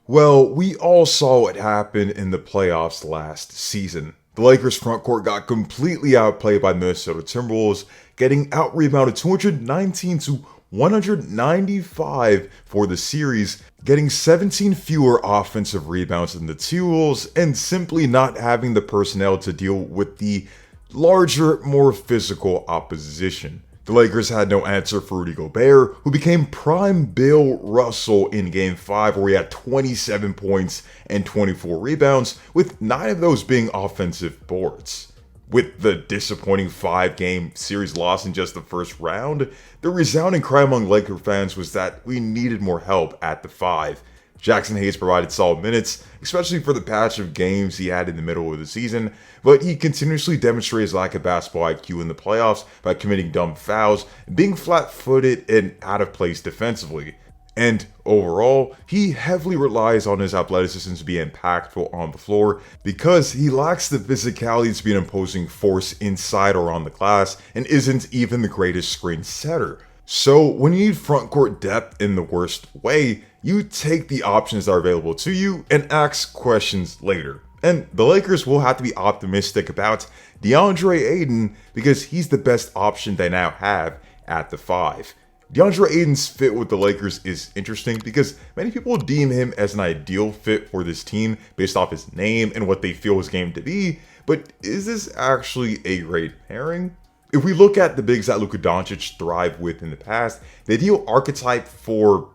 Well, we all saw what happened in the playoffs last season. The Lakers' frontcourt got completely outplayed by the Minnesota Timberwolves, getting out-rebounded 219 to 195 for the series, getting 17 fewer offensive rebounds than the T-Wolves, and simply not having the personnel to deal with the larger, more physical opposition. The Lakers had no answer for Rudy Gobert, who became prime Bill Russell in Game 5, where he had 27 points and 24 rebounds, with 9 of those being offensive boards. With the disappointing 5-game series loss in just the first round, the resounding cry among Laker fans was that we needed more help at the 5. Jackson Hayes provided solid minutes, especially for the patch of games he had in the middle of the season, but he continuously demonstrated his lack of basketball IQ in the playoffs by committing dumb fouls, being flat-footed and out of place defensively. And overall, he heavily relies on his athleticism to be impactful on the floor because he lacks the physicality to be an imposing force inside or on the glass and isn't even the greatest screen setter. So when you need frontcourt depth in the worst way, you take the options that are available to you and ask questions later. And the Lakers will have to be optimistic about Deandre Ayton because he's the best option they now have at the 5. Deandre Ayton's fit with the Lakers is interesting because many people deem him as an ideal fit for this team based off his name and what they feel his game to be, but is this actually a great pairing? If we look at the bigs that Luka Doncic thrived with in the past, the ideal archetype for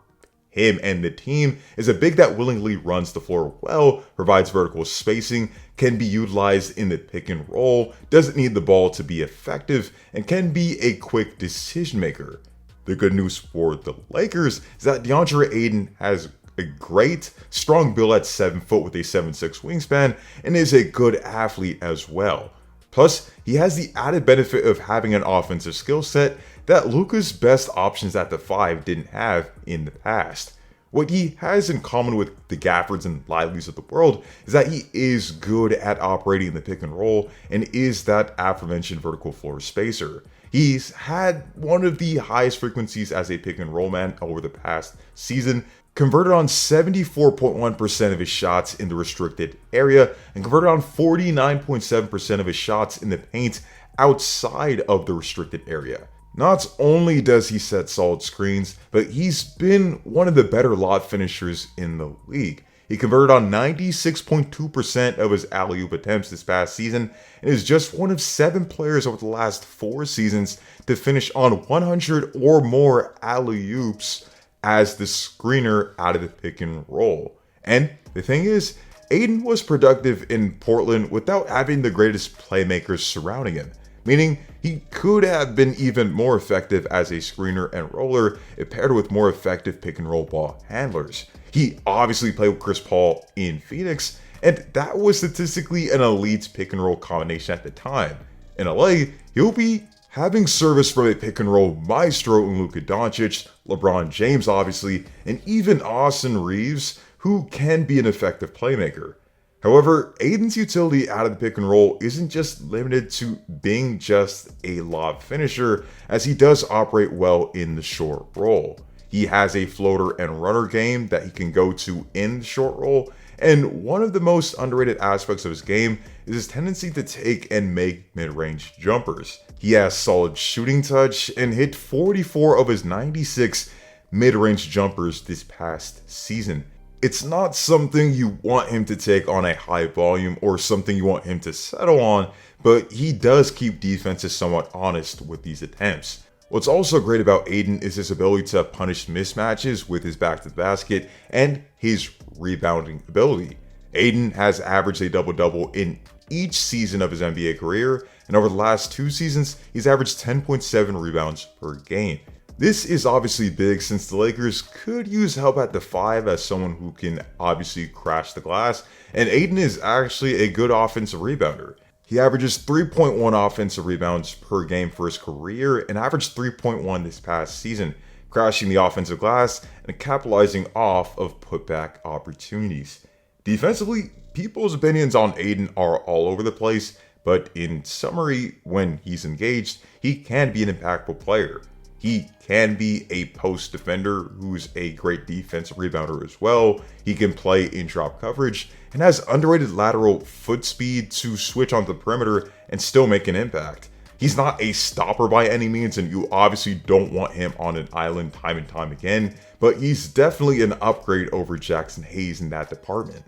him and the team is a big that willingly runs the floor well, provides vertical spacing, can be utilized in the pick and roll, doesn't need the ball to be effective, and can be a quick decision maker. The good news for the Lakers is that DeAndre Ayton has a great, strong build at 7 foot with a 7'6" wingspan and is a good athlete as well. Plus, he has the added benefit of having an offensive skill set that Luka's best options at the 5 didn't have in the past. What he has in common with the Gaffords and Lively's of the world is that he is good at operating the pick and roll and is that aforementioned vertical floor spacer. He's had one of the highest frequencies as a pick and roll man over the past season, converted on 74.1% of his shots in the restricted area, and converted on 49.7% of his shots in the paint outside of the restricted area. Not only does he set solid screens, but he's been one of the better lot finishers in the league. He converted on 96.2% of his alley-oop attempts this past season and is just one of 7 players over the last 4 seasons to finish on 100 or more alley-oops as the screener out of the pick and roll. And the thing is, Ayton was productive in Portland without having the greatest playmakers surrounding him, meaning he could have been even more effective as a screener and roller if paired with more effective pick and roll ball handlers. He obviously played with Chris Paul in Phoenix, and that was statistically an elite pick and roll combination at the time. In LA, he'll be having service from a pick and roll maestro in Luka Doncic, LeBron James obviously, and even Austin Reeves, who can be an effective playmaker. However, Ayton's utility out of the pick and roll isn't just limited to being just a lob finisher, as he does operate well in the short roll. He has a floater and runner game that he can go to in the short roll, and one of the most underrated aspects of his game is his tendency to take and make mid-range jumpers. He has solid shooting touch and hit 44 of his 96 mid-range jumpers this past season. It's not something you want him to take on a high volume or something you want him to settle on, but he does keep defenses somewhat honest with these attempts. What's also great about Ayton is his ability to punish mismatches with his back to the basket and his rebounding ability. Ayton has averaged a double-double in each season of his NBA career, and over the last 2 seasons, he's averaged 10.7 rebounds per game. This is obviously big since the Lakers could use help at the 5 as someone who can obviously crash the glass, and Ayton is actually a good offensive rebounder. He averages 3.1 offensive rebounds per game for his career and averaged 3.1 this past season, crashing the offensive glass and capitalizing off of putback opportunities. Defensively, people's opinions on Ayton are all over the place, but in summary, when he's engaged, he can be an impactful player. He can be a post defender who's a great defensive rebounder as well. He can play in drop coverage and has underrated lateral foot speed to switch on the perimeter and still make an impact. He's not a stopper by any means, and you obviously don't want him on an island time and time again, but he's definitely an upgrade over Jackson Hayes in that department.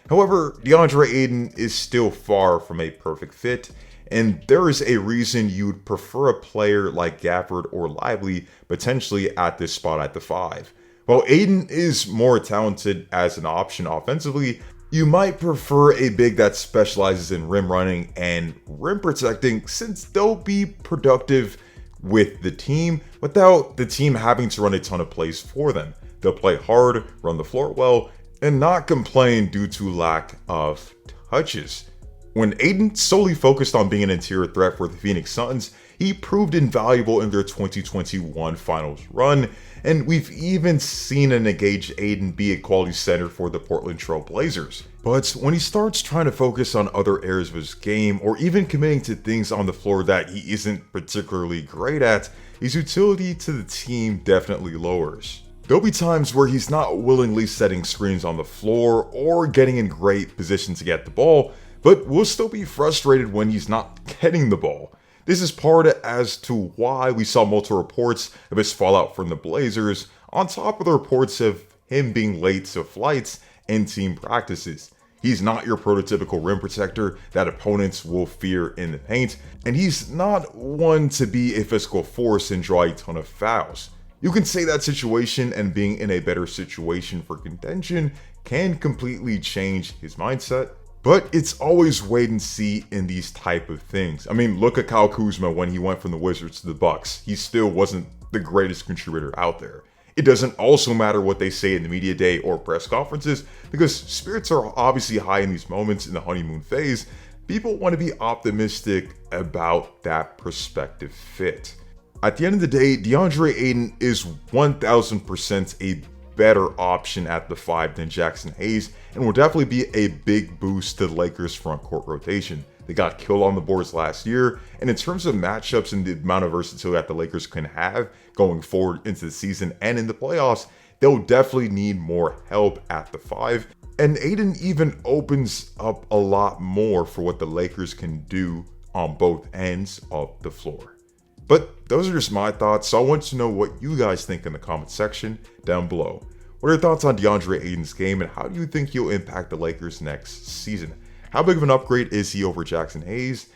However, Deandre Ayton is still far from a perfect fit, and there is a reason you'd prefer a player like Gafford or Lively potentially at this spot at the 5. While Ayton is more talented as an option offensively, you might prefer a big that specializes in rim running and rim protecting, since they'll be productive with the team without the team having to run a ton of plays for them. They'll play hard, run the floor well, and not complain due to lack of touches. When Ayton solely focused on being an interior threat for the Phoenix Suns, he proved invaluable in their 2021 finals run, and we've even seen an engaged Ayton be a quality center for the Portland Trail Blazers. But when he starts trying to focus on other areas of his game, or even committing to things on the floor that he isn't particularly great at, his utility to the team definitely lowers. There'll be times where he's not willingly setting screens on the floor or getting in great position to get the ball, but we'll still be frustrated when he's not getting the ball. This is part as to why we saw multiple reports of his fallout from the Blazers, on top of the reports of him being late to flights and team practices. He's not your prototypical rim protector that opponents will fear in the paint, and he's not one to be a physical force and draw a ton of fouls. You can say that situation and being in a better situation for contention can completely change his mindset, but it's always wait and see in these type of things. I mean, look at Kyle Kuzma when he went from the Wizards to the Bucks. He still wasn't the greatest contributor out there. It doesn't also matter what they say in the media day or press conferences, because spirits are obviously high in these moments in the honeymoon phase. People want to be optimistic about that prospective fit. At the end of the day, Deandre Ayton is 1000% a better option at the 5 than Jackson Hayes, and will definitely be a big boost to the Lakers' front court rotation. They got killed on the boards last year, and in terms of matchups and the amount of versatility that the Lakers can have going forward into the season and in the playoffs, they'll definitely need more help at the 5. And Ayton even opens up a lot more for what the Lakers can do on both ends of the floor. But those are just my thoughts, so I want to know what you guys think in the comment section down below. What are your thoughts on DeAndre Ayton's game, and how do you think he'll impact the Lakers next season? How big of an upgrade is he over Jackson Hayes?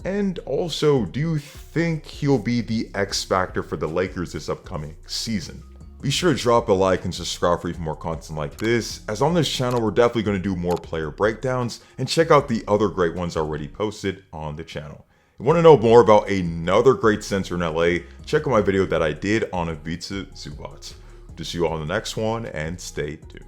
And also, do you think he'll be the X factor for the Lakers this upcoming season? Be sure to drop a like and subscribe for even more content like this, as on this channel we're definitely going to do more player breakdowns, and check out the other great ones already posted on the channel. If you want to know more about another great center in LA, check out my video that I did on Ivica Zubac. To see you all in the next one, and stay tuned.